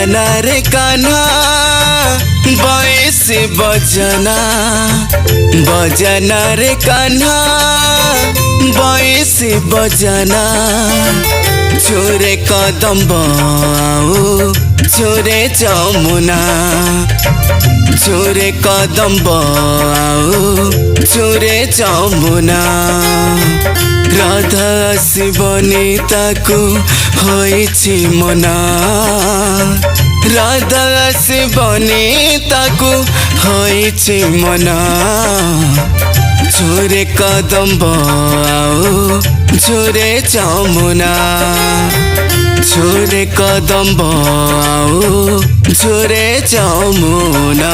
बजना रे कान्हा बयसी बजना बजना रे कान्हा बयसी बजना छोरे कदम्ब आऊ छोरे जमुना छोरे कदम्ब आऊ छोरे जमुना राधा आसबनी ताकू होइछि मना राधा आसबनी ताकू होइछि मना छोरे कदम्ब आऊ छोरे जमुना छोरे कदम्ब आऊ छोरे जमुना।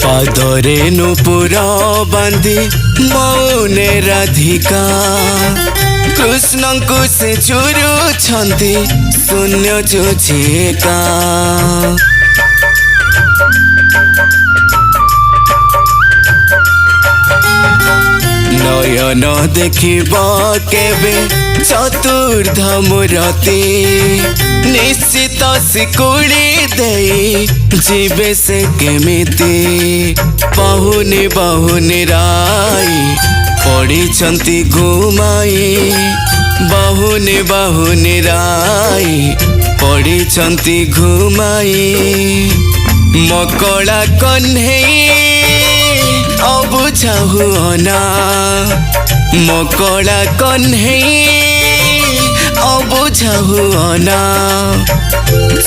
पादरे नुपुर बांधी मौने राधिका कृष्ण को से चुरुछंती शून्य चुझेका नयन देखिब केबे चतुर्ध मूर्ति निश्चित सिकुड़ी दे जीवे से केमिति बहुनी बहुनी राई पड़ी घुमाई बहुनी बहुनी राई पड़ी घुमाई मकड़ा कन्हई अबुझा हुअना मकड़ा कन्हई अबुझा हुअना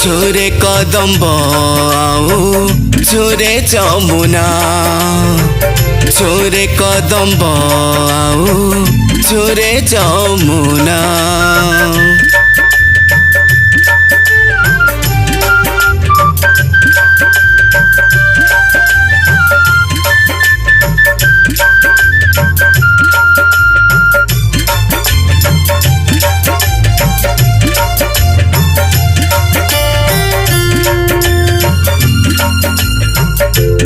छोरे कदम्ब आऊ छोरे जमुना छोरे कदम्ब आऊ छोरे जमुना।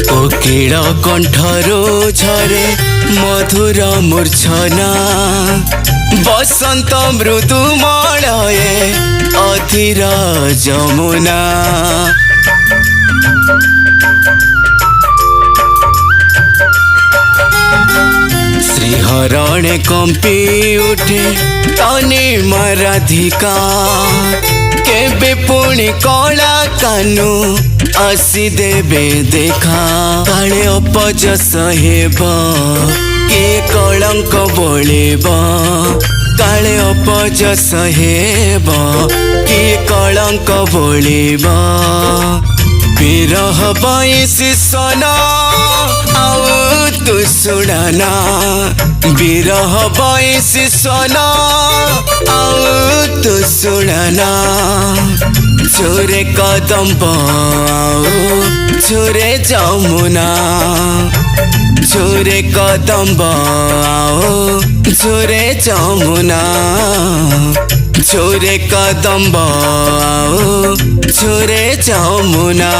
कोकिल कंठरो झरे मधुर मूर्छना बसंत मृदु मलये अधीर जमुना श्रीहरणे कंपी उठे तनी राधिका केबे पुणी कला कानू आसी देबे देखा काले अपजस हेब के कलंक बोलेब काले अपजस हेब के कलंक बोलेब विरह बयसी सना आऊ तू सुनाना विरह बयसी सना आऊ तू सुनाना छोरे कदम्ब आऊ छोरे जमुना छोरे कदम्ब आऊ छोरे जमुना छोरे कदम्ब आऊ छोरे जमुना।